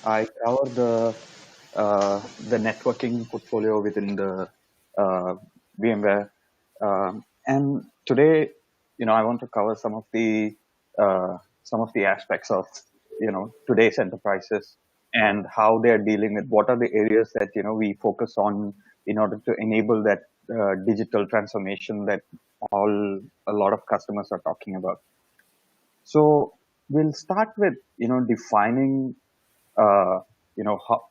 I cover the networking portfolio within the uh, VMware, and today, I want to cover some of the aspects of today's enterprises and how they are dealing with what are the areas that we focus on in order to enable that digital transformation that a lot of customers are talking about. So we'll start with defining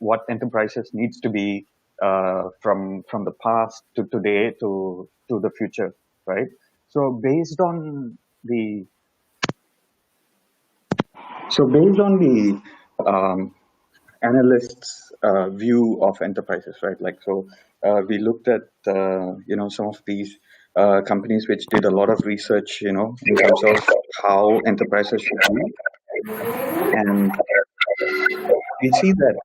what enterprises needs to be from the past to today to the future, right? So based on the analysts' view of enterprises, right? Like so, we looked at some of these companies which did a lot of research, in terms of how enterprises should be, and we see that.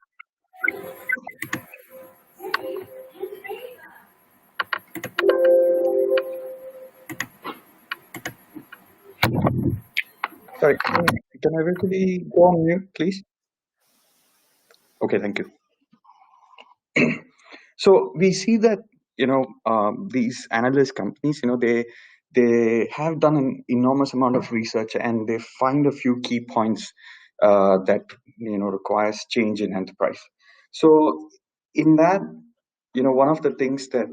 Sorry, can everybody go on mute, please? Okay, thank you. So we see that these analyst companies, they have done an enormous amount of research and they find a few key points that requires change in enterprise. So in that, one of the things that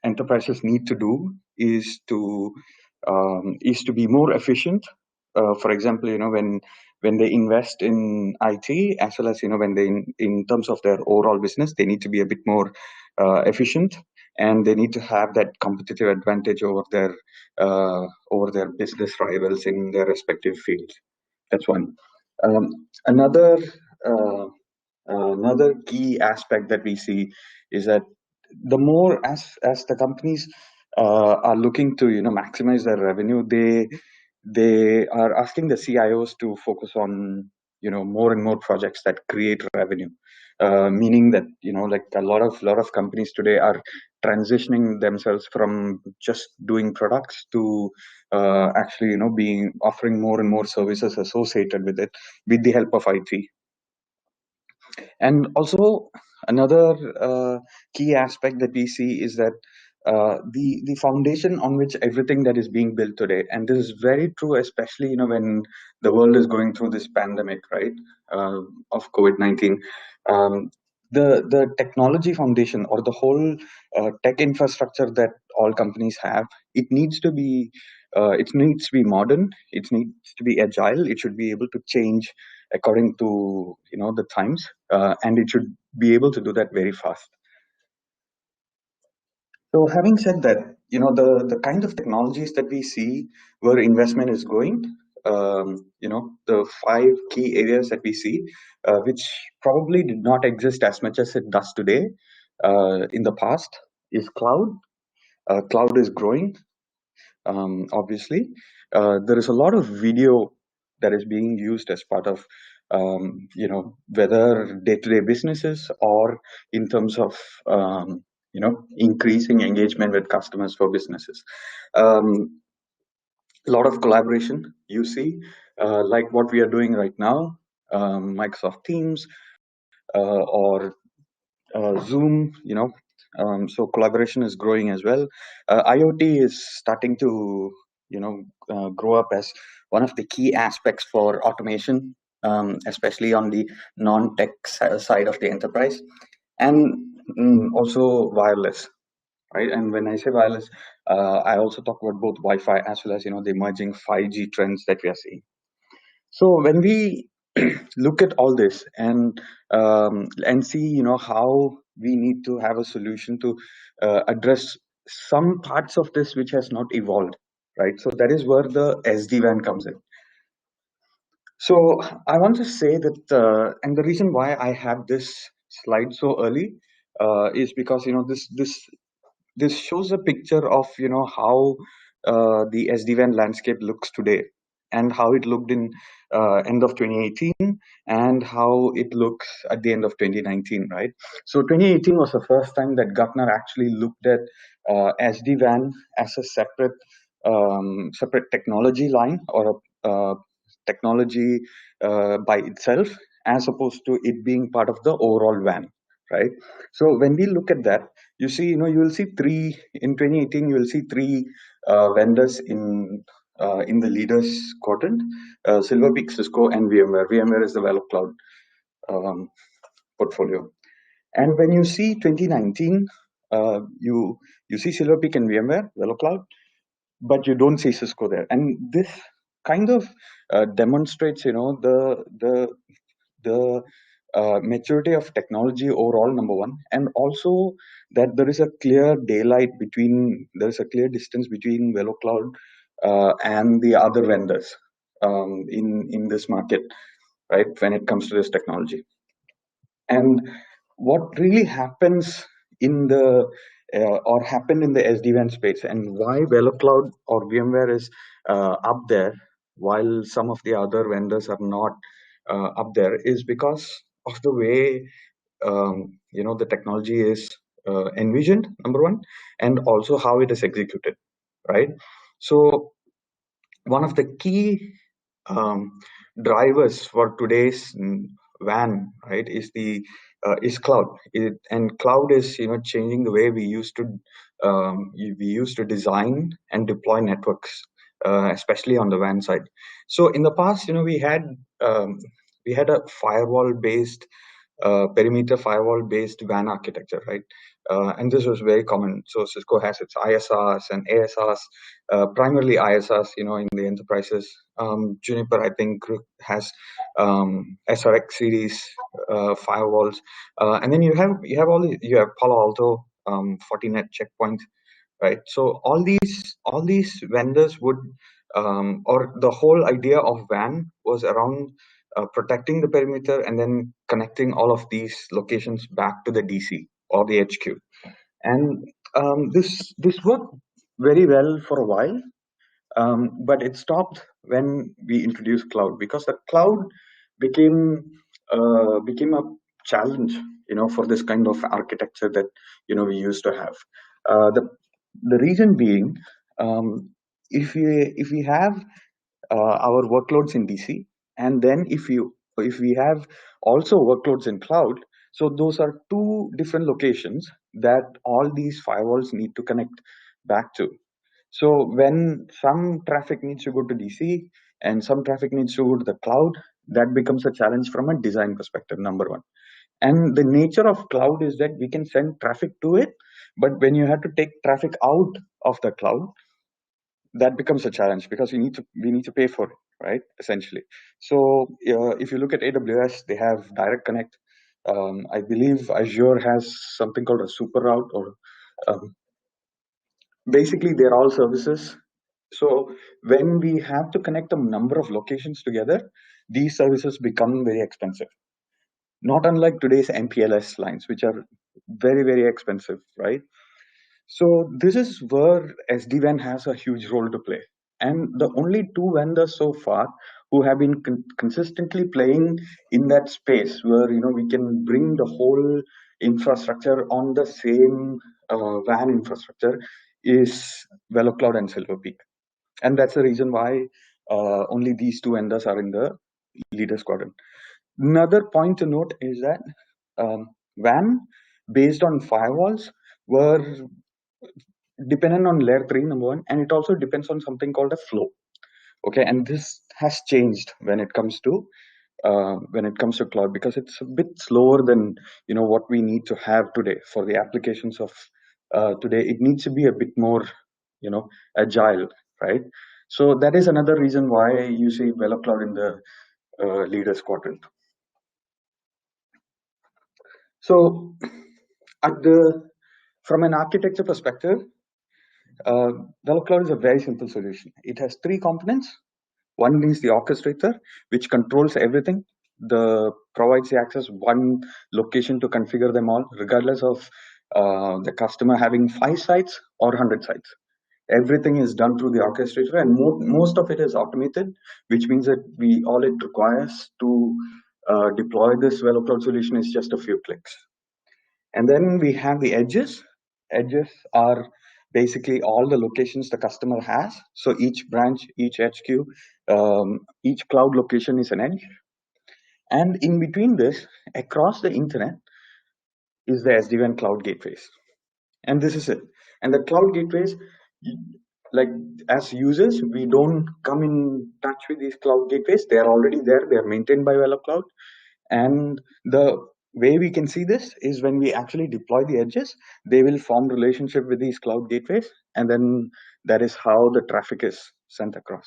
enterprises need to do is to be more efficient. For example, when they invest in IT, as well as when they in terms of their overall business, they need to be a bit more efficient, and they need to have that competitive advantage over their business rivals in their respective fields. That's one. Um, another uh, Another key aspect that we see is that the more as the companies are looking to maximize their revenue, they are asking the CIOs to focus on more and more projects that create revenue. Meaning that like a lot of companies today are transitioning themselves from just doing products to actually being offering more and more services associated with it with the help of IT. And also another key aspect that we see is that the foundation on which everything that is being built today, and this is very true, especially when the world is going through this pandemic, right, of COVID-19. Um, the technology foundation or the whole tech infrastructure that all companies have, it needs to be modern, it needs to be agile, it should be able to change according to the times, and it should be able to do that very fast. So having said that, the kind of technologies that we see where investment is going, the five key areas that we see, which probably did not exist as much as it does today in the past, is cloud. Cloud is growing, obviously. There is a lot of video that is being used as part of whether day-to-day businesses or in terms of increasing engagement with customers for businesses. A lot of collaboration you see, like what we are doing right now, Microsoft Teams or Zoom, so collaboration is growing as well. IoT is starting to, grow up as one of the key aspects for automation, especially on the non-tech side of the enterprise, and also wireless, right? And when I say wireless, I also talk about both Wi-Fi as well as the emerging 5G trends that we are seeing. So when we look at all this and see how we need to have a solution to address some parts of this which has not evolved, right? So that is where the SD-WAN comes in. So I want to say that, and the reason why I have this slide so early is because this shows a picture of how the SD-WAN landscape looks today, and how it looked in end of 2018, and how it looks at the end of 2019, right? So 2018 was the first time that Gartner actually looked at SD-WAN as a separate technology line, or a technology by itself, as opposed to it being part of the overall WAN, right? So when we look at that, you see, you will see three in 2018. You will see three vendors in the leaders quadrant: Silver Peak, Cisco, and VMware. VMware is the Velocloud um, portfolio. And when you see 2019, you see Silver Peak and VMware, Velocloud, but you don't see Cisco there. And this kind of demonstrates, the maturity of technology overall, number one, and also that there is a clear distance between Velocloud and the other vendors in this market, right? When it comes to this technology. And what really happens in the or happened in the SD-WAN space, and why Velocloud or VMware is up there while some of the other vendors are not up there, is because of the way the technology is envisioned, number one, and also how it is executed, right? So one of the key um, drivers for today's WAN, right, is cloud. And cloud is changing the way we used to design and deploy networks, especially on the WAN side. So in the past, we had a firewall based perimeter firewall based WAN architecture, right? And this was very common. So Cisco has its ISRs and ASRs, primarily ISRs, in the enterprises. Juniper, I think, has SRX series firewalls, and then you have Palo Alto, Fortinet checkpoint, right? So all these vendors would, or the whole idea of WAN was around protecting the perimeter and then connecting all of these locations back to the DC or the HQ. And this worked very well for a while, but it stopped when we introduced cloud, because the cloud became a challenge, for this kind of architecture that we used to have. The reason being, if we have our workloads in DC, and then if we have also workloads in cloud, so those are two different locations that all these firewalls need to connect back to. So when some traffic needs to go to DC and some traffic needs to go to the cloud, that becomes a challenge from a design perspective, number one. And the nature of cloud is that we can send traffic to it, but when you have to take traffic out of the cloud, that becomes a challenge, because we need to pay for it, right? Essentially. So if you look at AWS, they have direct connect. I believe Azure has something called a super route, or um, basically they're all services. So when we have to connect a number of locations together, these services become very expensive. Not unlike today's MPLS lines, which are very, very expensive, right? So this is where SD-WAN has a huge role to play. And the only two vendors so far who have been consistently playing in that space, where we can bring the whole infrastructure on the same WAN infrastructure, is Velocloud and Silver Peak. And that's the reason why only these two vendors are in the leaders quadrant. Another point to note is that WAN based on firewalls were dependent on layer 3, number one, and it also depends on something called a flow. Okay, and this has changed when it comes to cloud, because it's a bit slower than what we need to have today for the applications of today. It needs to be a bit more agile, right? So that is another reason why you see Velocloud in the leaders quadrant. So from an architecture perspective, Velocloud is a very simple solution. It has three components. One is the orchestrator, which controls everything. Provides the access one location to configure them all, regardless of the customer having 5 sites or 100 sites. Everything is done through the orchestrator, and most of it is automated, which means that all it requires to deploy this Velocloud solution is just a few clicks. And then we have the edges. Edges are basically all the locations the customer has. So each branch, each HQ Each cloud location is an edge. And in between this, across the internet, is the SD-WAN cloud gateways. And this is it. And the cloud gateways, like as users, we don't come in touch with these cloud gateways. They are already there. They are maintained by Velocloud. And the way we can see this is when we actually deploy the edges, they will form relationship with these cloud gateways. And then that is how the traffic is sent across.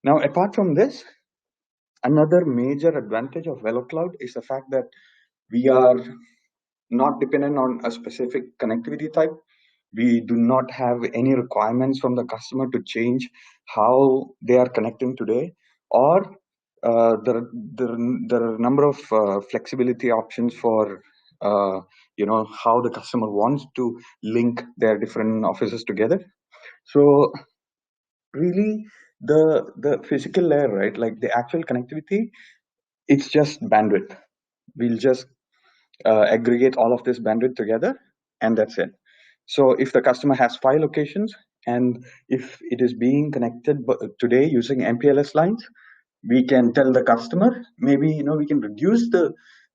Now, apart from this, another major advantage of Velocloud is the fact that we are not dependent on a specific connectivity type. We do not have any requirements from the customer to change how they are connecting today, or there are a number of flexibility options for how the customer wants to link their different offices together. So really, the physical layer, right, like the actual connectivity, it's just bandwidth. We'll just aggregate all of this bandwidth together, and that's it. So if the customer has 5 locations, and if it is being connected today using MPLS lines, we can tell the customer, maybe we can reduce the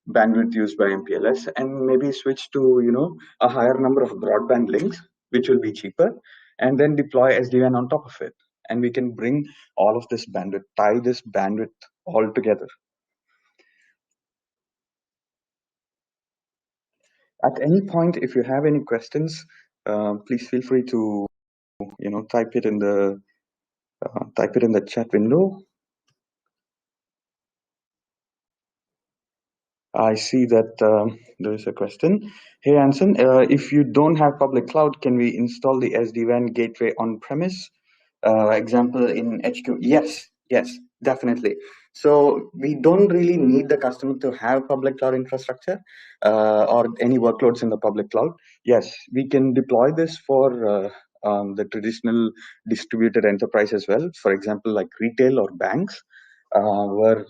bandwidth used by MPLS and maybe switch to a higher number of broadband links, which will be cheaper, and then deploy SD-WAN on top of it. And we can bring all of this bandwidth, tie this bandwidth all together. At any point, if you have any questions, please feel free to type it in the chat window. I see that there is a question. Hey Anson, if you don't have public cloud, can we install the SD-WAN gateway on premise? Example in HQ. Yes, definitely. So we don't really need the customer to have public cloud infrastructure or any workloads in the public cloud. Yes, we can deploy this for the traditional distributed enterprise as well. For example, like retail or banks, where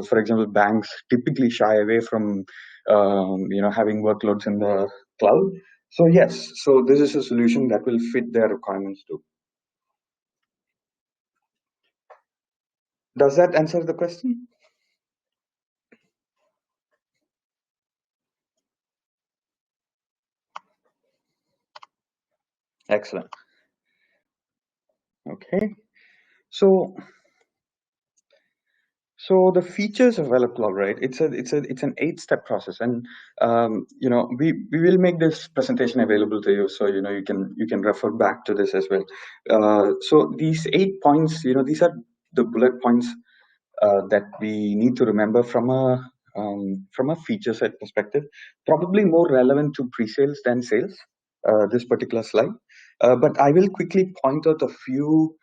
for example, banks typically shy away from having workloads in the cloud. So yes, so this is a solution that will fit their requirements too. Does that answer the question? Excellent. Okay. So the features of Velocloud, right? It's an 8-step process, and we will make this presentation available to you, so you can refer back to this as well. So these 8 points, these are the bullet points that we need to remember from a feature set perspective. Probably more relevant to pre-sales than sales. This particular slide, but I will quickly point out a few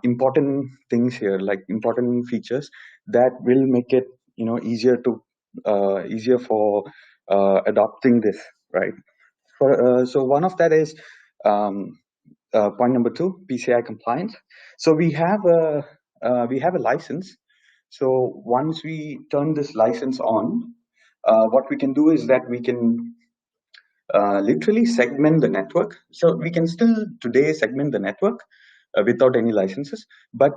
important things here, like important features that will make it easier for adopting this, right? So one of that is point number 2, PCI compliance. So we have a license. So once we turn this license on, what we can do is that we can literally segment the network. So we can still today segment the network without any licenses, but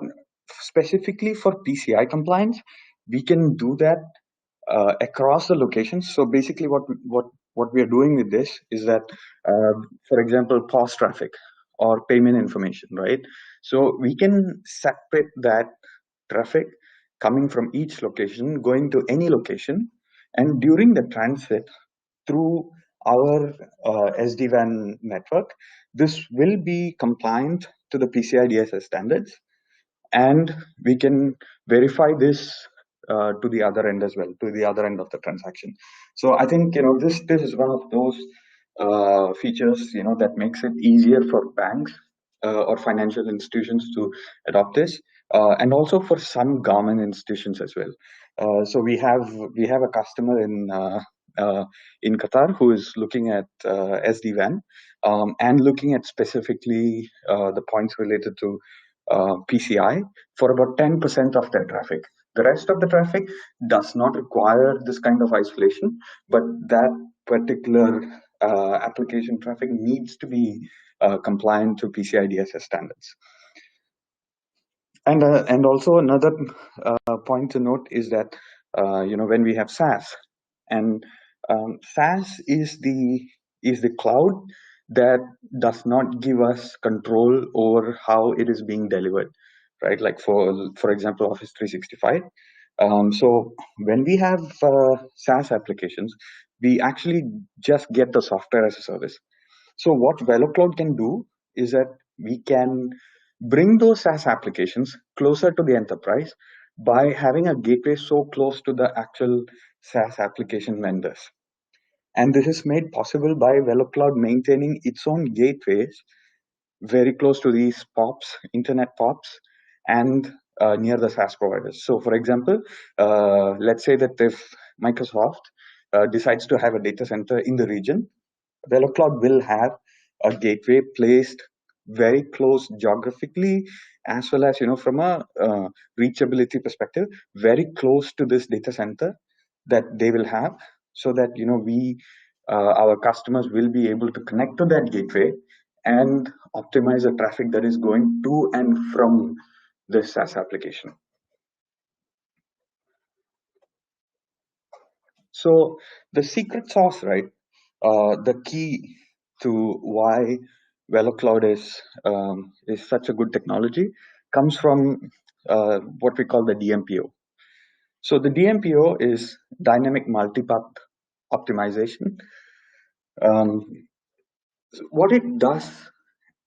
specifically for PCI compliance, we can do that across the locations. So basically, what we are doing with this is that, for example, POS traffic or payment information, right? So we can separate that traffic coming from each location, going to any location, and during the transit through our SD-WAN network, this will be compliant to the PCI DSS standards, and we can verify this to the other end as well, to the other end of the transaction. So I think this is one of those features that makes it easier for banks or financial institutions to adopt this, and also for some government institutions as well. So we have a customer in Qatar who is looking at SD-WAN and looking at specifically the points related to PCI for about 10% of their traffic. The rest of the traffic does not require this kind of isolation, but that particular application traffic needs to be compliant to PCI DSS standards. And also another point to note is that when we have SaaS, and SaaS is the cloud that does not give us control over how it is being delivered, right? Like for example, Office 365. So when we have SaaS applications, we actually just get the software as a service. So what Velocloud can do is that we can bring those SaaS applications closer to the enterprise by having a gateway so close to the actual SaaS application vendors. And this is made possible by Velocloud maintaining its own gateways very close to these POPs, internet POPs, and near the SaaS providers. So, for example, let's say that if Microsoft decides to have a data center in the region, Velocloud will have a gateway placed very close geographically, as well as from a reachability perspective, very close to this data center that they will have, so that we our customers will be able to connect to that gateway and optimize the traffic that is going to and from this SaaS application. So the secret sauce, right? The key to why Velocloud is such a good technology comes from what we call the DMPO. So the DMPO is dynamic multipath optimization. Um, what it does,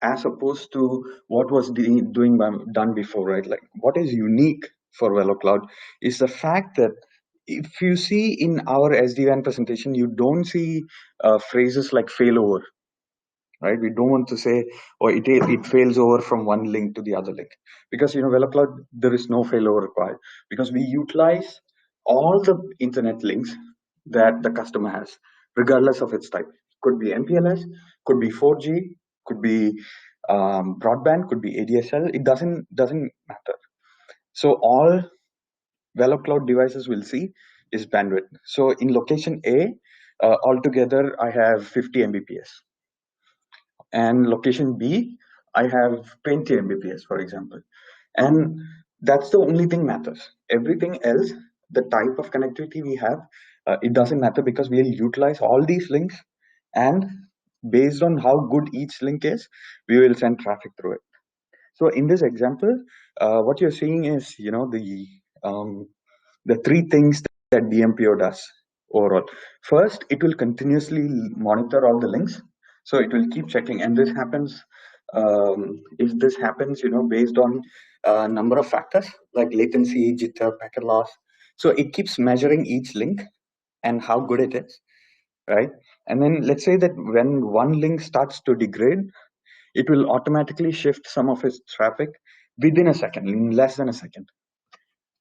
as opposed to what was done before, right? Like what is unique for Velocloud is the fact that if you see in our SD-WAN presentation, you don't see phrases like failover, right? We don't want to say, or it fails over from one link to the other link, because Velocloud, there is no failover required, because we utilize all the internet links that the customer has, regardless of its type. Could be MPLS, could be 4G, could be broadband, could be ADSL. It doesn't matter. So all Velocloud devices will see is bandwidth. So in location A, altogether I have 50 Mbps, and location B, I have 20 Mbps, for example. And that's the only thing matters. Everything else, the type of connectivity we have, it doesn't matter, because we'll utilize all these links, and based on how good each link is, we will send traffic through it. So in this example, what you're seeing is, the three things that DMPO does overall. First, it will continuously monitor all the links. So it will keep checking, and this happens. If this happens, based on a number of factors like latency, jitter, packet loss. So it keeps measuring each link and how good it is, right? And then let's say that when one link starts to degrade, it will automatically shift some of its traffic within a second, in less than a second.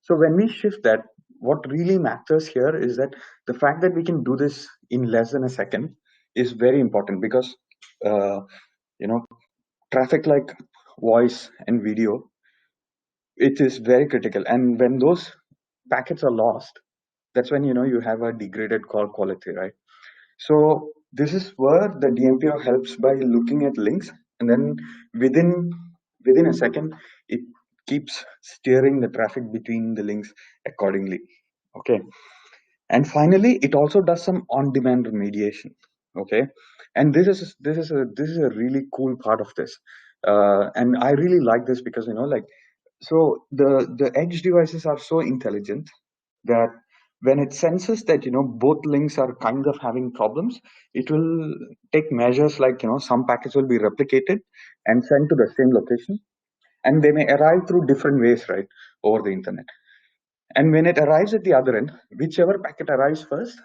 So when we shift that, what really matters here is that the fact that we can do this in less than a second is very important, because uh, you know traffic like voice and video, it is very critical. And when those packets are lost, that's when you have a degraded call quality, right? So this is where the DMPO helps by looking at links, and then within within a second, it keeps steering the traffic between the links accordingly. Okay, and finally, it also does some on-demand remediation. Okay, and this is a really cool part of this, and I really like this because so the edge devices are so intelligent that when it senses that both links are kind of having problems, it will take measures like some packets will be replicated and sent to the same location, and they may arrive through different ways, right, over the internet. And when it arrives at the other end, whichever packet arrives first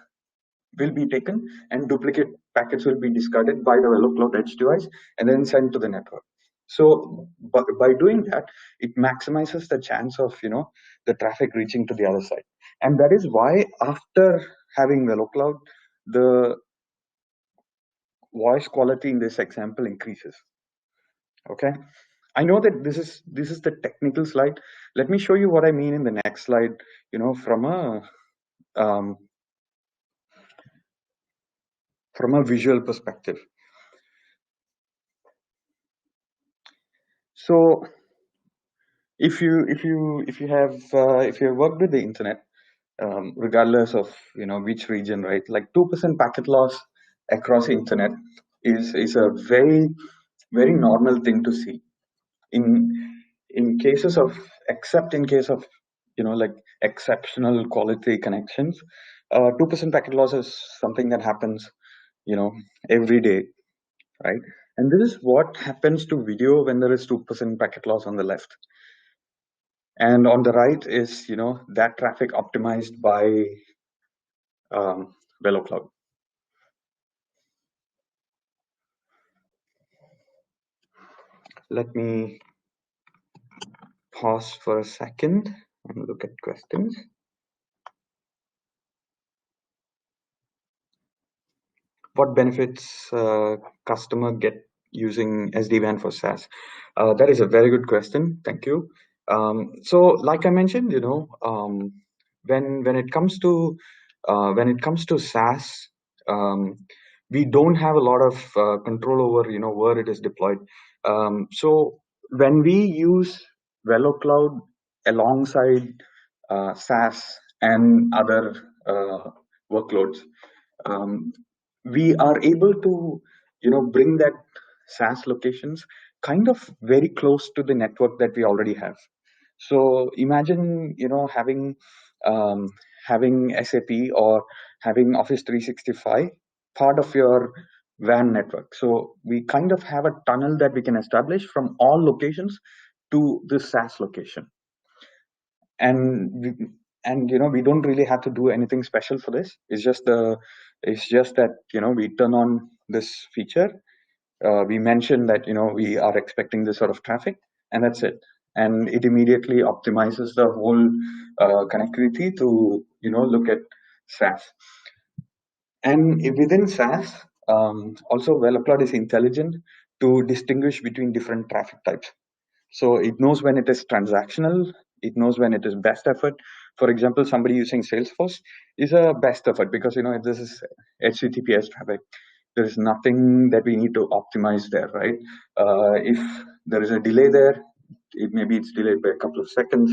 will be taken, and duplicate packets will be discarded by the Velocloud edge device and then sent to the network. So by doing that, it maximizes the chance of the traffic reaching to the other side. And that is why, after having Velocloud, the voice quality in this example increases. Okay, I know that this is the technical slide. Let me show you what I mean in the next slide, um, from a visual perspective. So if you have worked with the internet, regardless of which region, right? Like 2% packet loss across the internet is a very normal thing to see in cases of, except in case of like exceptional quality connections. 2% packet loss is something that happens every day, right? And this is what happens to video when there is 2% packet loss on the left, and on the right is that traffic optimized by Velocloud. Let me pause for a second and look at questions. What benefits customer get using SD-WAN for SaaS? That is a very good question. Thank you. So, like I mentioned, when it comes to SaaS, we don't have a lot of control over where it is deployed. So when we use Velocloud alongside SaaS and other workloads, um, we are able to bring that SaaS locations kind of very close to the network that we already have. So imagine um, having SAP or having Office 365 part of your WAN network. So we kind of have a tunnel that we can establish from all locations to this SaaS location. And we don't really have to do anything special for this. It's just that we turn on this feature. We mention that we are expecting this sort of traffic, and that's it. And it immediately optimizes the whole connectivity to look at SaaS. And within SaaS, also Velocloud is intelligent to distinguish between different traffic types. So it knows when it is transactional, it knows when it is best effort. For example, somebody using Salesforce is a best effort because this is HTTPS traffic. There is nothing that we need to optimize there, right? If there is a delay there, maybe it's delayed by a couple of seconds,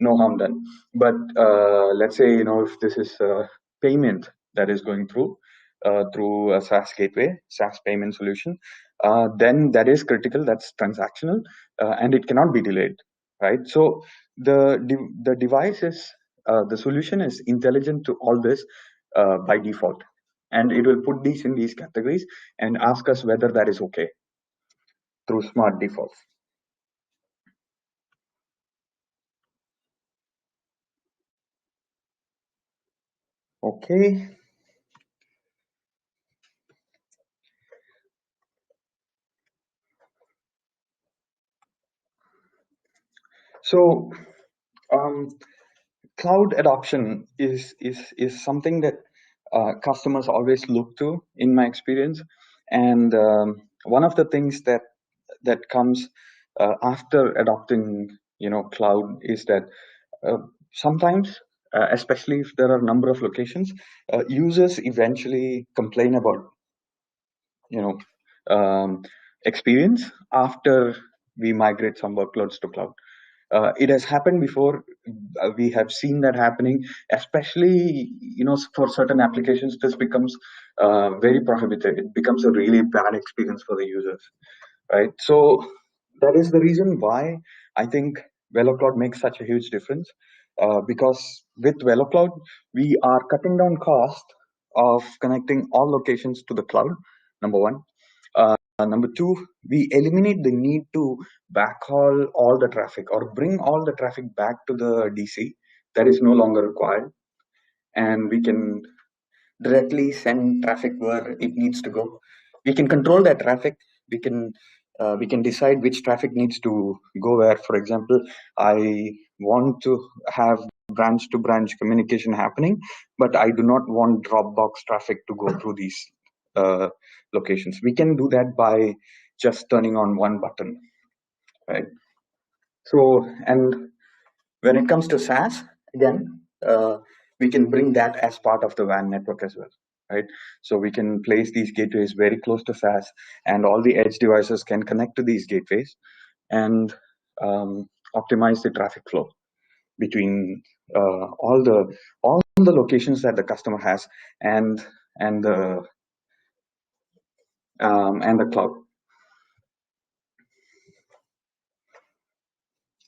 no harm done. But let's say if this is a payment that is going through a SaaS gateway, SaaS payment solution, then that is critical. That's transactional, and it cannot be delayed, right? So the device is the solution is intelligent to all this by default, and it will put these in these categories and ask us whether that is okay through smart defaults. Okay. So cloud adoption is something that customers always look to, in my experience. And one of the things that comes after adopting cloud is that sometimes, especially if there are a number of locations, users eventually complain about experience after we migrate some workloads to cloud. It has happened before. We have seen that happening, especially for certain applications. This becomes very prohibited. It becomes a really bad experience for the users, right? So that is the reason why I think Velocloud makes such a huge difference. Because with Velocloud, we are cutting down cost of connecting all locations to the cloud. Number one. Number two, we eliminate the need to backhaul all the traffic or bring all the traffic back to the DC. That is no longer required. And we can directly send traffic where it needs to go. We can control that traffic. We can decide which traffic needs to go where. For example, I want to have branch to branch communication happening, but I do not want Dropbox traffic to go through these locations. We can do that by just turning on one button, right? So, and when it comes to SaaS, again, we can bring that as part of the WAN network as well, right? So we can place these gateways very close to SaaS, and all the edge devices can connect to these gateways. And optimize the traffic flow between all the locations that the customer has and and the and the cloud.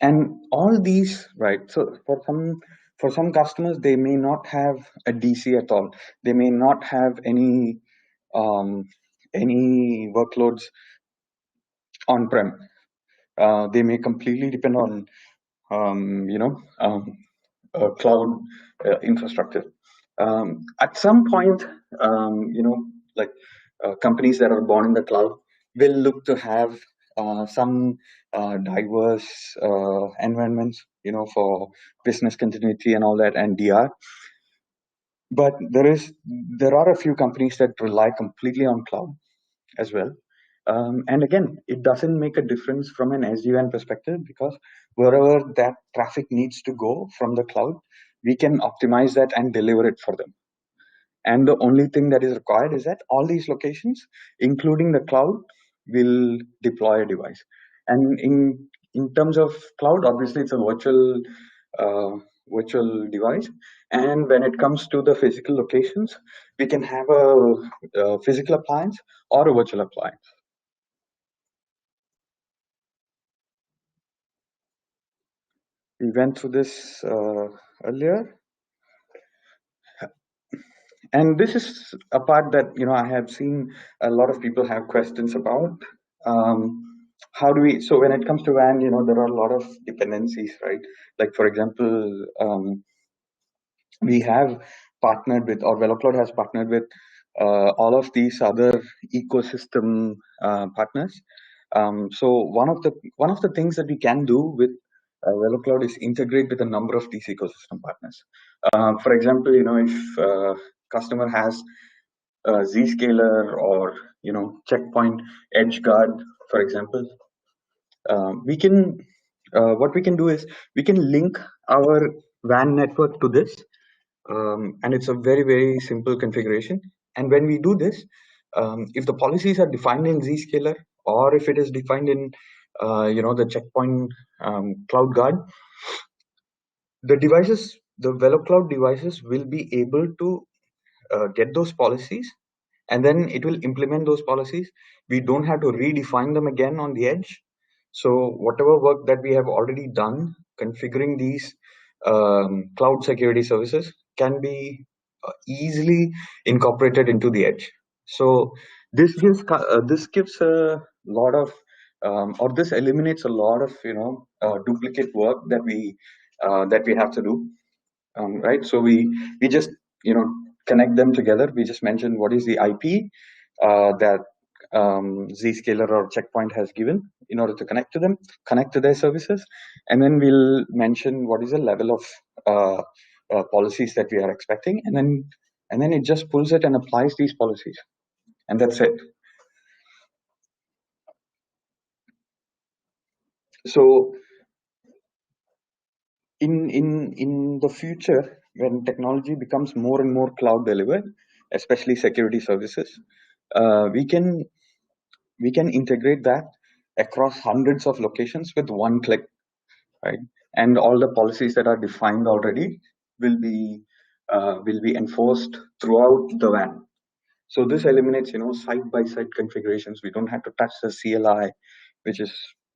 And all these, right? So for some customers, they may not have a DC at all. They may not have um, any workloads on-prem. They may completely depend on cloud infrastructure. At some point, like companies that are born in the cloud will look to have some diverse environments, for business continuity and all that, and DR. But there are a few companies that rely completely on cloud as well. And again, it doesn't make a difference from an Sd-Wan perspective, because wherever that traffic needs to go from the cloud, we can optimize that and deliver it for them. And the only thing that is required is that all these locations, including the cloud, will deploy a device. And in terms of cloud, obviously it's a uh, virtual device. And when it comes to the physical locations, we can have a physical appliance or a virtual appliance. We went through this earlier, and this is a part that I have seen a lot of people have questions about. Um, how do we? So when it comes to WAN, there are a lot of dependencies, right? Like for example, we have partnered with, or Velocloud has partnered with all of these other ecosystem partners. So one of the things that we can do with Velocloud is integrate with a number of these ecosystem partners. For example, if customer has Zscaler or Checkpoint, EdgeGuard, for example, we can what we can do is we can link our WAN network to this, and it's a very, very simple configuration. And when we do this, if the policies are defined in Zscaler, or if it is defined in the Checkpoint Cloud Guard, the Velocloud devices will be able to get those policies, and then it will implement those policies. We don't have to redefine them again on the edge. So whatever work that we have already done configuring these cloud security services can be easily incorporated into the edge. So this gives a lot of or this eliminates a lot of duplicate work that we have to do, right? So we just connect them together. We just mention what is the IP that Zscaler or Checkpoint has given in order to connect to them, connect to their services, and then we'll mention what is the level of policies that we are expecting, and then it just pulls it and applies these policies, and that's it. So in the future, when technology becomes more and more cloud delivered, especially security services, we can integrate that across hundreds of locations with one click, right? And all the policies that are defined already will be enforced throughout the WAN. So this eliminates side by side configurations. We don't have to touch the CLI, which is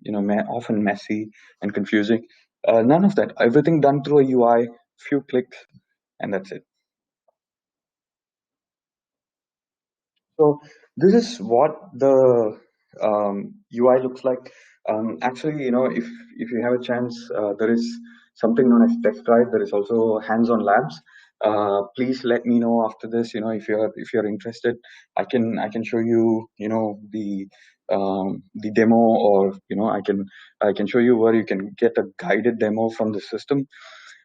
often messy and confusing. None of that. Everything done through a UI, few clicks, and that's it. So this is what the UI looks like. Actually, if you have a chance, there is something known as test drive. There is also hands-on labs. Please let me know after this. If you're interested, I can show you the demo, or I can show you where you can get a guided demo from the system.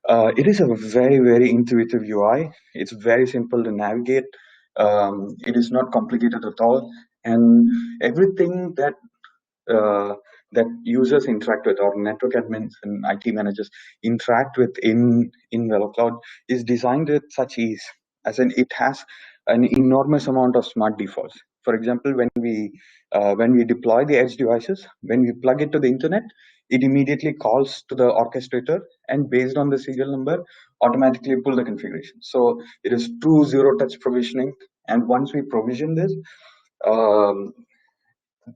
It is a very, very intuitive UI. It's very simple to navigate. It is not complicated at all, and everything uh, that users interact with, or network admins and IT managers interact with in Velocloud, is designed with such ease. As in, it has an enormous amount of smart defaults. For example, when we deploy the edge devices, when we plug it to the internet, it immediately calls to the orchestrator and based on the serial number, automatically pull the configuration. So it is true zero-touch provisioning. And once we provision this, um,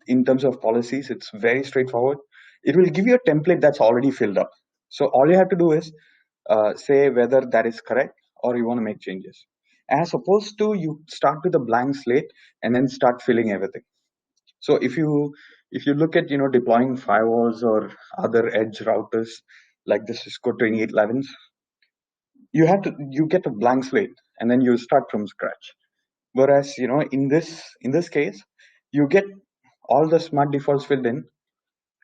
in terms of policies, it's very straightforward. It will give you a template that's already filled up. So all you have to do is say whether that is correct or you want to make changes. As opposed to you start with a blank slate and then start filling everything. So if you look at deploying firewalls or other edge routers like the Cisco 2811s, you get a blank slate and then you start from scratch. Whereas in this case, you get all the smart defaults filled in,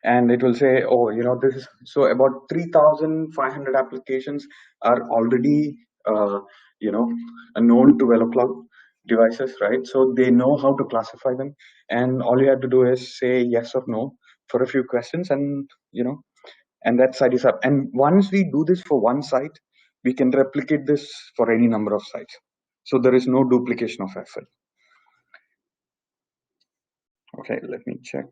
and it will say, oh, this is so about 3,500 applications are already known to Velocloud devices, right? So they know how to classify them, and all you have to do is say yes or no for a few questions, and and that site is up. And once we do this for one site, we can replicate this for any number of sites. So there is no duplication of effort. Okay, let me check.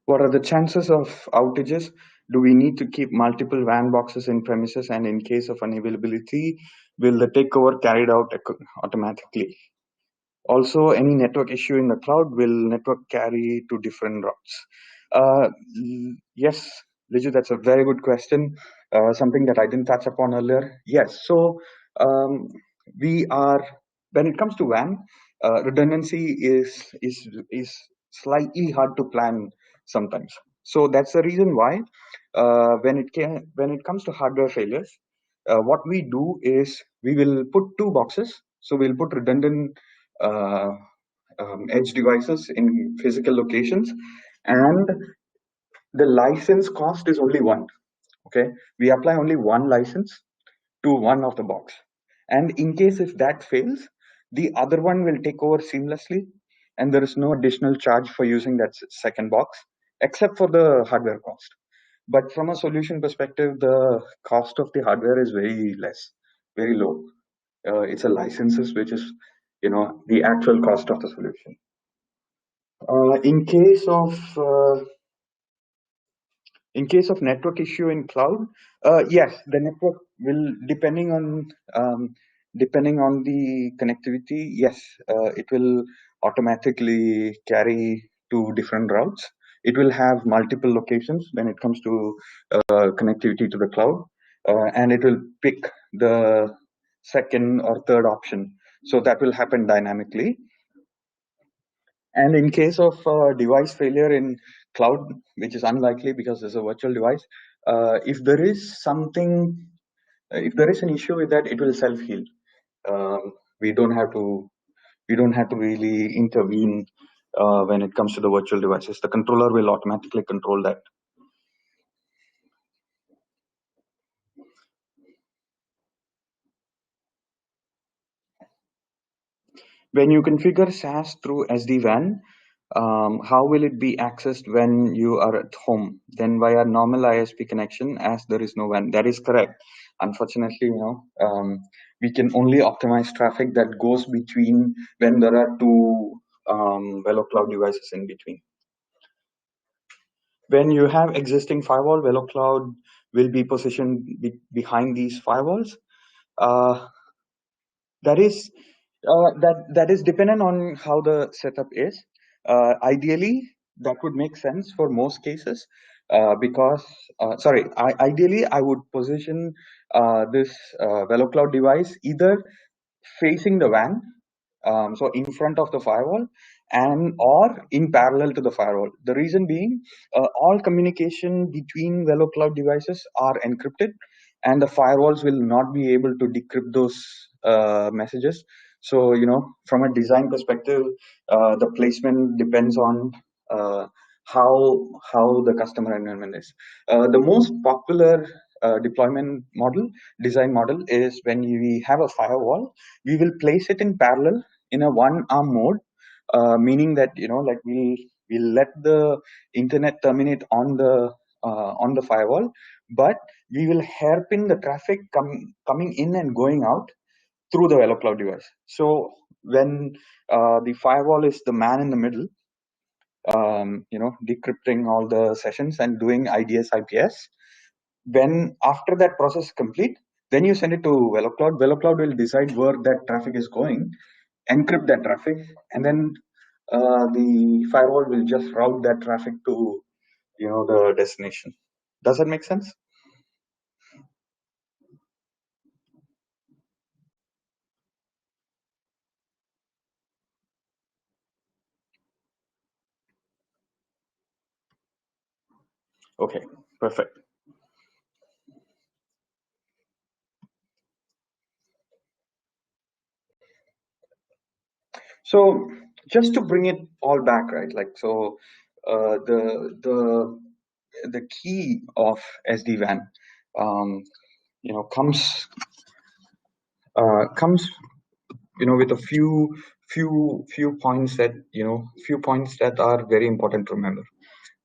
What are the chances of outages? Do we need to keep multiple WAN boxes in premises? And in case of unavailability, will the takeover carried out automatically? Also, any network issue in the cloud, will network carry to different routes? Yes, Liju, that's a very good question. Something that I didn't touch upon earlier. Yes, so um, we are, when it comes to WAN, redundancy is slightly hard to plan sometimes. So that's the reason why when it comes to hardware failures, what we do is we will put two boxes. So we'll put redundant uh, edge devices in physical locations, and the license cost is only one. Okay, we apply only one license to one of the box, and in case if that fails, the other one will take over seamlessly, and there is no additional charge for using that second box except for the hardware cost. But from a solution perspective, the cost of the hardware is very less, very low. It's a licenses, which is the actual cost of the solution. In case of network issue in cloud, yes, the network will depending on the connectivity. Yes, it will automatically carry to different routes. It will have multiple locations when it comes to connectivity to the cloud, and it will pick the second or third option. So that will happen dynamically. And in case of device failure in cloud, which is unlikely because there's a virtual device, if there is something, if there is an issue with that, it will self-heal. We don't have to really intervene when it comes to the virtual devices. The controller will automatically control that. When you configure SaaS through SD-WAN, how will it be accessed when you are at home? Then via normal ISP connection, as there is no WAN. That is correct. Unfortunately, we can only optimize traffic that goes between when there are two Velocloud devices in between. When you have existing firewall, Velocloud will be positioned behind these firewalls. That is that is dependent on how the setup is. Ideally, that would make sense for most cases because ideally I would position this Velocloud device either facing the WAN, so in front of the firewall, and or in parallel to the firewall. The reason being, all communication between Velocloud devices are encrypted, and the firewalls will not be able to decrypt those messages. So from a design perspective, the placement depends on uh, how the customer environment is. The most popular deployment model, design model, is when we have a firewall, we will place it in parallel in a one arm mode, meaning that like we'll let the internet terminate on the firewall, but we will hairpin the traffic coming in and going out through the Velocloud device. So when the firewall is the man in the middle, decrypting all the sessions and doing IDS IPS, when after that process is complete, then you send it to Velocloud. Velocloud will decide where that traffic is going, encrypt that traffic, and then the firewall will just route that traffic to the destination. Does that make sense? Okay, perfect. So just to bring it all back, right? Like, so the key of SD-WAN, comes comes with a few points that are very important to remember.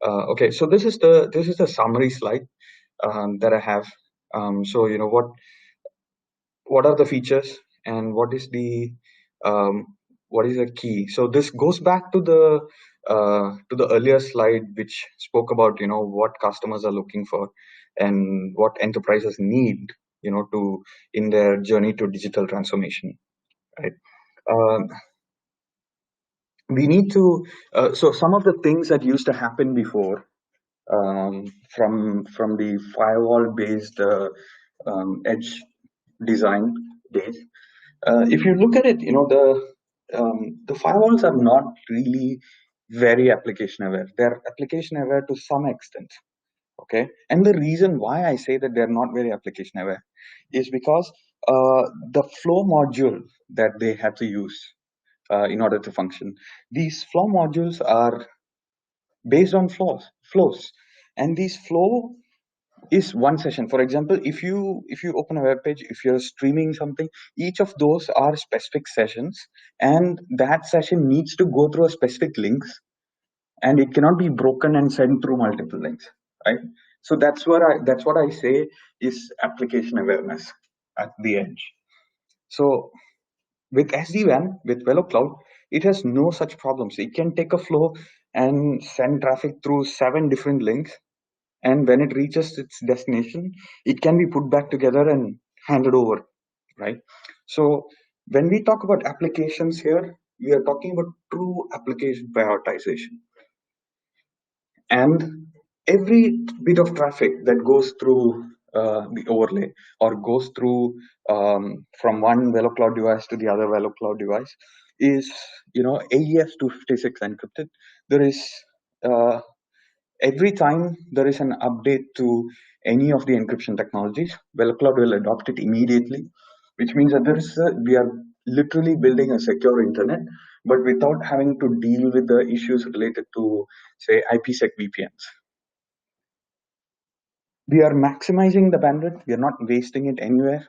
Okay, so this is the summary slide that I have. So what are the features and um, what is the key. So this goes back to the earlier slide, which spoke about what customers are looking for and what enterprises need to in their journey to digital transformation, right? um, we need to so some of the things that used to happen before, from the firewall based edge design days. If you look at it, the firewalls are not really very application aware. They're application aware to some extent. Okay, and the reason why I say that they're not very application aware is because the flow module that they had to use in order to function, these flow modules are based on flows, and these flow is one session. For example, if you open a web page, if you're streaming something, each of those are specific sessions, and that session needs to go through a specific links, and it cannot be broken and sent through multiple links, right? So that's what I say is application awareness at the edge. So with SD-WAN, with Velocloud, it has no such problems. It can take a flow and send traffic through 7 different links, and when it reaches its destination, it can be put back together and handed over, right? So when we talk about applications here, we are talking about true application prioritization. And every bit of traffic that goes through the overlay, or goes through from one Velocloud device to the other Velocloud device, is AES 256 encrypted. There is uh, every time there is an update to any of the encryption technologies, Velocloud will adopt it immediately, which means that we are literally building a secure internet, but without having to deal with the issues related to, say, IPsec VPNs. We are maximizing the bandwidth. We are not wasting it anywhere.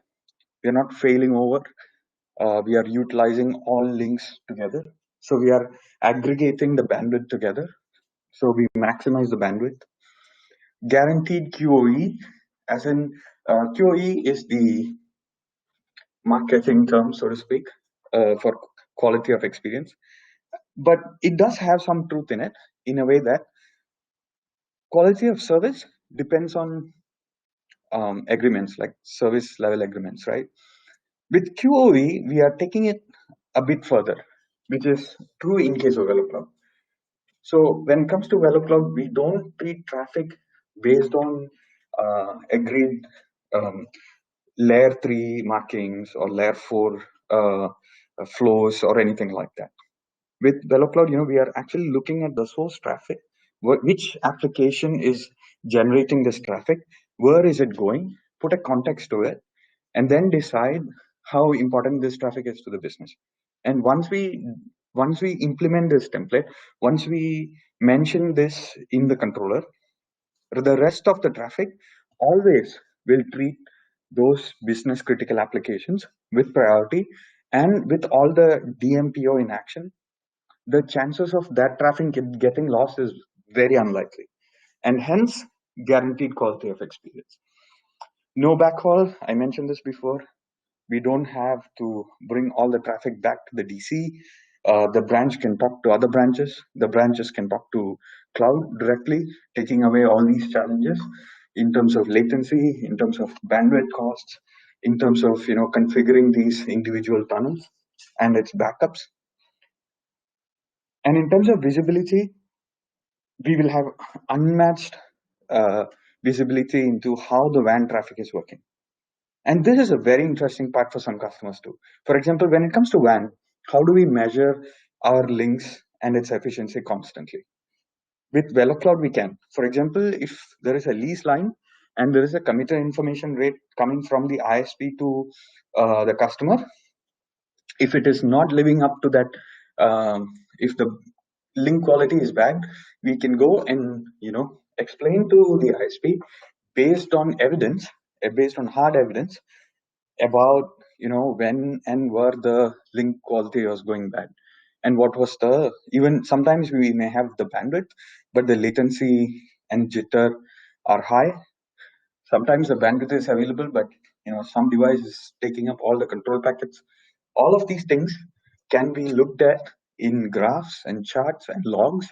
We are not failing over. We are utilizing all links together. So we are aggregating the bandwidth together. So we maximize the bandwidth. Guaranteed QoE, as in QoE is the marketing term, so to speak, for quality of experience. But it does have some truth in it, in a way that quality of service depends on agreements, like service level agreements, right? With QoE, we are taking it a bit further, which is true in case of Velocloud. So when it comes to Velocloud, we don't treat traffic based on agreed um, layer 3 markings or layer 4 flows or anything like that. With Velocloud, we are actually looking at the source traffic, which application is generating this traffic, where is it going, put a context to it, and then decide how important this traffic is to the business. And once we implement this template, once we mention this in the controller, the rest of the traffic always will treat those business critical applications with priority, and with all the DMPO in action, the chances of that traffic getting lost is very unlikely, and hence guaranteed quality of experience. No backhaul, I mentioned this before. We don't have to bring all the traffic back to the DC. The branch can talk to other branches. The branches can talk to cloud directly, taking away all these challenges in terms of latency, in terms of bandwidth costs, in terms of configuring these individual tunnels and its backups. And in terms of visibility, we will have unmatched visibility into how the WAN traffic is working. And this is a very interesting part for some customers too. For example, when it comes to WAN, how do we measure our links and its efficiency constantly? With Velocloud, we can. For example, if there is a lease line and there is a committed information rate coming from the ISP to the customer, if it is not living up to that, if the link quality is bad, we can go and explain to the ISP based on evidence, based on hard evidence about when and where the link quality was going bad, and what was the, even sometimes we may have the bandwidth, but the latency and jitter are high. Sometimes the bandwidth is available, but some device is taking up all the control packets. All of these things can be looked at in graphs and charts and logs,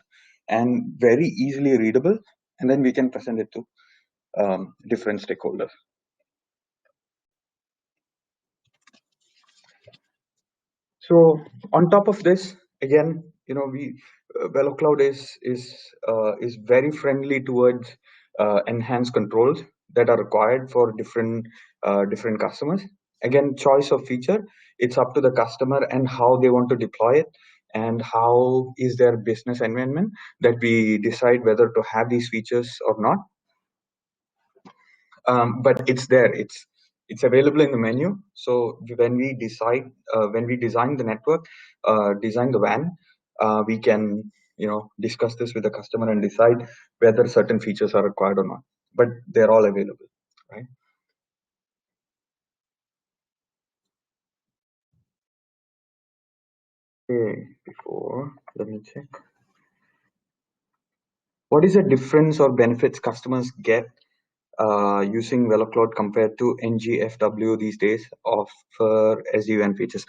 and very easily readable, and then we can present it to different stakeholders. So on top of this, again, we Velocloud is very friendly towards enhanced controls that are required for different customers. Again, choice of feature, it's up to the customer and how they want to deploy it, and how is their business environment, that we decide whether to have these features or not. But it's there. It's available in the menu. So when we decide, when we design the network, design the WAN, we can discuss this with the customer and decide whether certain features are required or not. But they're all available, right? Okay, before, let me check. What is the difference or benefits customers get using Velocloud compared to NGFW these days for SD-WAN features?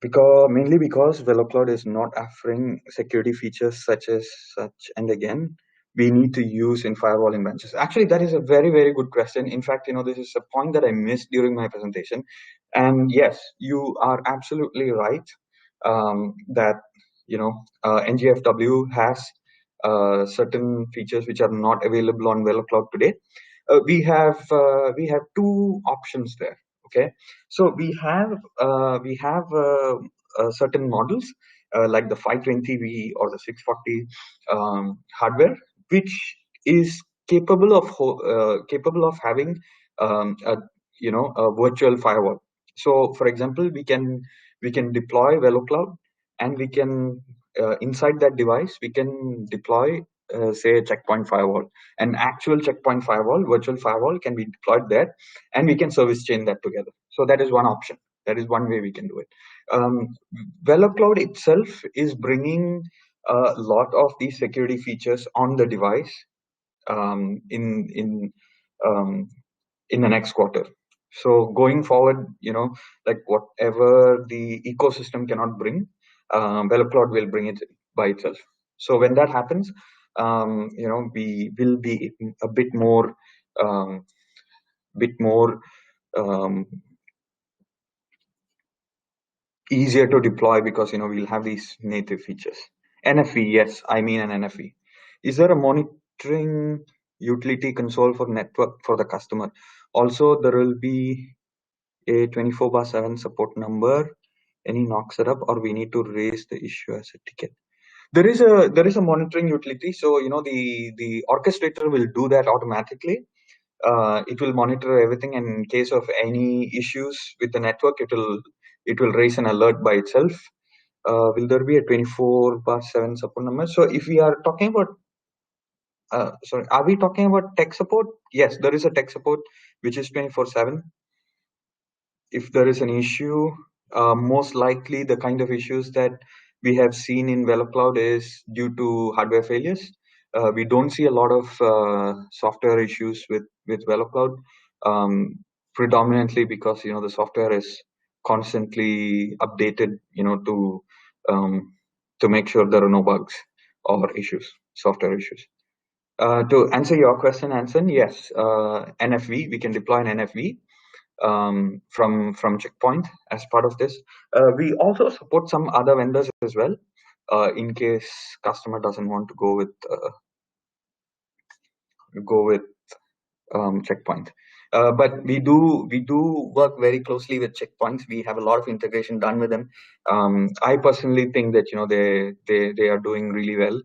Mainly because Velocloud is not offering security features such, and again, we need to use in firewalling branches. Actually, that is a very, very good question. In fact, this is a point that I missed during my presentation. And yes, you are absolutely right that NGFW has certain features which are not available on Velocloud today. We have two options there. Okay, so we have certain models like the 520V or the 640 hardware, which is capable of having a virtual firewall. So, for example, we can deploy Velocloud, and we can inside that device we can deploy say a checkpoint firewall. An actual checkpoint firewall, virtual firewall, can be deployed there, and we can service chain that together. So that is one option. That is one way we can do it. Velocloud itself is bringing a lot of these security features on the device in the next quarter. So going forward, like whatever the ecosystem cannot bring, Velocloud will bring it by itself. So when that happens, we will be a bit more easier to deploy, because we'll have these native features. NFV, yes, I mean an NFV. Is there a monitoring utility console for network for the customer? Also, there will be a 24/7 support number. Any knock setup, or we need to raise the issue as a ticket? There is a monitoring utility, so the orchestrator will do that automatically. It will monitor everything, and in case of any issues with the network, it will raise an alert by itself. Will there be a 24/7 support number? So if we are talking about sorry, are we talking about tech support? Yes, there is a tech support which is 24/7. If there is an issue, most likely the kind of issues that we have seen in Velocloud is due to hardware failures. We don't see a lot of software issues with Velocloud. predominantly because the software is constantly updated, to make sure there are no bugs or issues, software issues. To answer your question, Anson, yes, NFV, we can deploy an NFV from Checkpoint as part of this. We also support some other vendors as well, in case customer doesn't want to go with Checkpoint. But we do work very closely with Checkpoints. We have a lot of integration done with them. I personally think that they are doing really well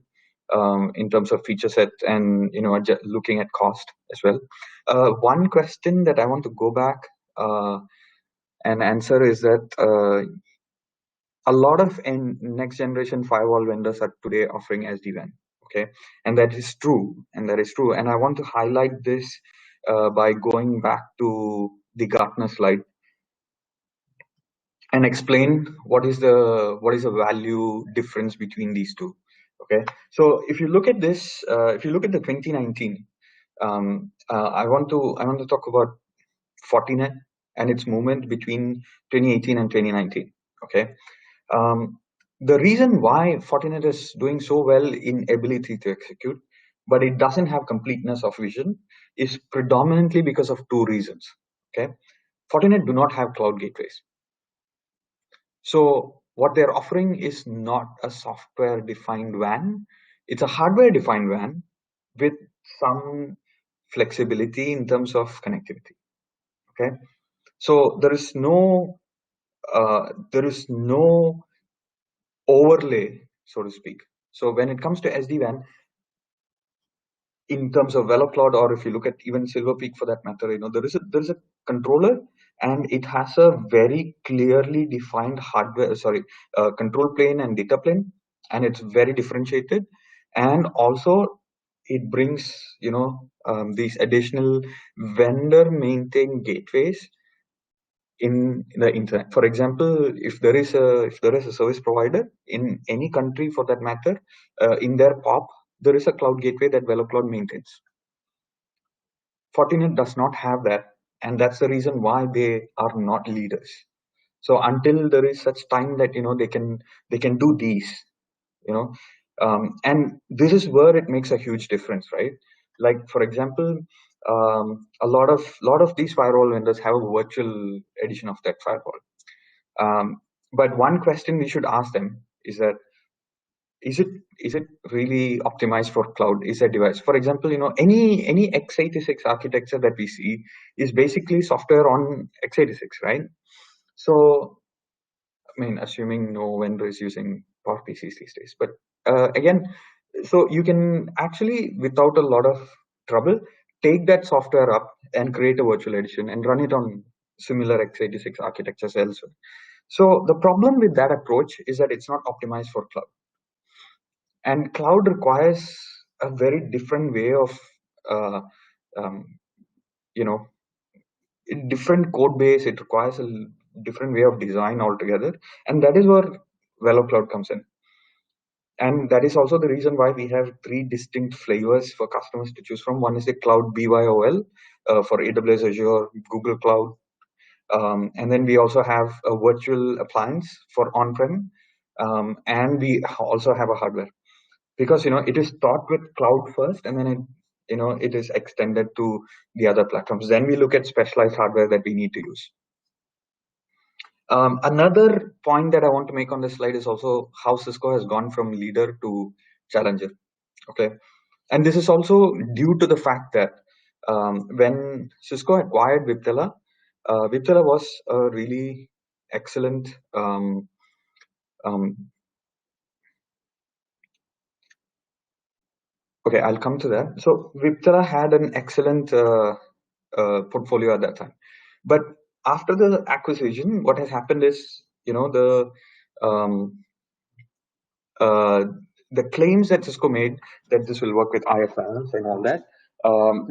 in terms of feature set and looking at cost as well. One question that I want to go back and answer is that a lot of next generation firewall vendors are today offering SD-WAN. Okay, and that is true, and I want to highlight this by going back to the Gartner slide and explain what is the value difference between these two. Okay, so if you look at this, if you look at the 2019, I want to talk about Fortinet and its movement between 2018 and 2019. Okay, the reason why Fortinet is doing so well in ability to execute, but it doesn't have completeness of vision, is predominantly because of two reasons. Okay, Fortinet do not have cloud gateways. So what they're offering is not a software-defined WAN; it's a hardware-defined WAN with some flexibility in terms of connectivity. Okay, so there is no overlay, so to speak. So when it comes to SD-WAN, in terms of Velocloud, or if you look at even Silver Peak for that matter, there is a controller, and it has a very clearly defined control plane and data plane, and it's very differentiated. And also, it brings these additional vendor maintained gateways in the internet. For example, if there is a service provider in any country for that matter, in their POP, there is a cloud gateway that Velocloud maintains. Fortinet does not have that, and that's the reason why they are not leaders. So until there is such time that they can do these, and this is where it makes a huge difference, right? Like for example, a lot of these firewall vendors have a virtual edition of that firewall. But one question we should ask them is that is it really optimized for cloud? Is that device, for example, any x86 architecture that we see is basically software on x86, right? So I mean, assuming no vendor is using PowerPCs these days, but again, so you can actually, without a lot of trouble, take that software up and create a virtual edition and run it on similar x86 architectures elsewhere. So the problem with that approach is that it's not optimized for cloud, and cloud requires a very different way of, um, different code base. It requires a different way of design altogether, and that is where Velocloud comes in. And that is also the reason why we have three distinct flavors for customers to choose from. One is the cloud BYOL for AWS, Azure, Google Cloud. And then we also have a virtual appliance for on-prem. And we also have a hardware, because it is taught with cloud first, and then it is extended to the other platforms. Then we look at specialized hardware that we need to use. Another point that I want to make on this slide is also how Cisco has gone from leader to challenger. Okay, and this is also due to the fact that when Cisco acquired Viptela, Viptela was a really excellent okay, I'll come to that. So Viptela had an excellent portfolio at that time, but after the acquisition, what has happened is, the claims that Cisco made that this will work with IFRs and all that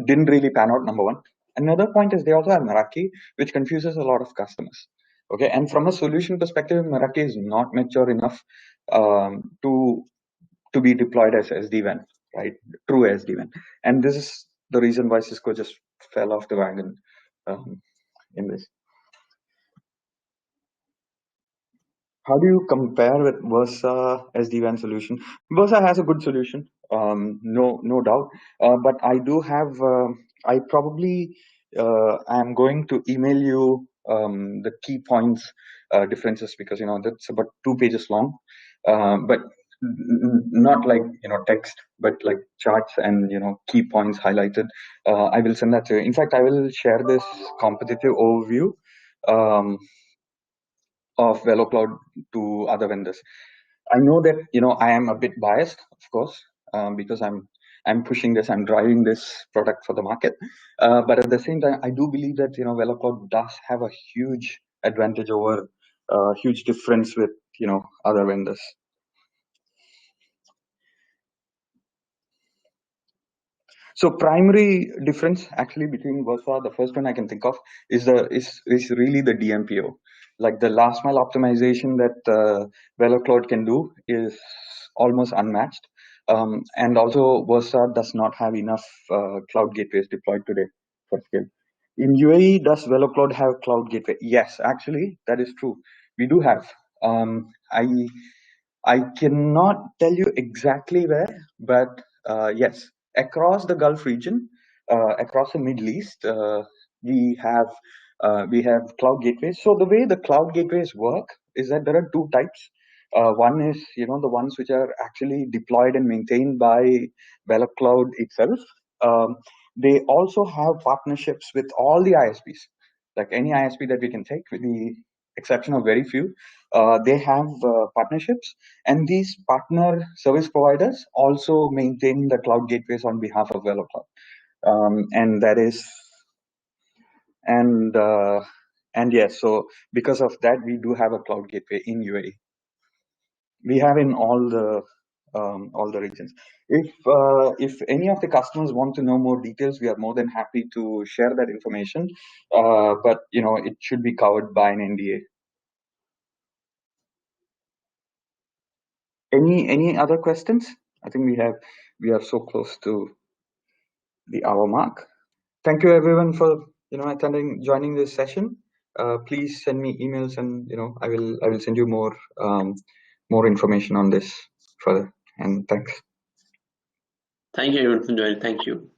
didn't really pan out, number one. Another point is they also have Meraki, which confuses a lot of customers. Okay, and from a solution perspective, Meraki is not mature enough to be deployed as SD-WAN, right? True SD-WAN. And this is the reason why Cisco just fell off the wagon in this. How do you compare with Versa SD-WAN solution? Versa has a good solution, no doubt. But I do have, I probably am going to email you the key points differences, because that's about 2 pages long, but not like text, but like charts and key points highlighted. I will send that to you. In fact, I will share this competitive overview of Velocloud to other vendors. I know that I am a bit biased, of course, because I'm pushing this, I'm driving this product for the market. But at the same time, I do believe that Velocloud does have a huge advantage over, huge difference with other vendors. So primary difference actually between Versa, the first one I can think of is really the DMPO. Like the last mile optimization that Velocloud can do is almost unmatched. And also Versa does not have enough cloud gateways deployed today for scale. In UAE, does Velocloud have cloud gateway? Yes, actually, that is true. We do have. I cannot tell you exactly where, but yes, across the Gulf region, across the Middle East, we have cloud gateways. So the way the cloud gateways work is that there are 2 types. One is the ones which are actually deployed and maintained by Velocloud itself. They also have partnerships with all the ISPs, like any ISP that we can take, with the exception of very few. They have partnerships, and these partner service providers also maintain the cloud gateways on behalf of Velocloud. And that is, and yes, so because of that, we do have a cloud gateway in UAE. We have in all the regions. If any of the customers want to know more details, we are more than happy to share that information. But it should be covered by an NDA. Any other questions? I think we are so close to the hour mark. Thank you everyone for joining this session. Please send me emails, and I will send you more information on this further. And thanks. Thank you everyone for joining. Thank you.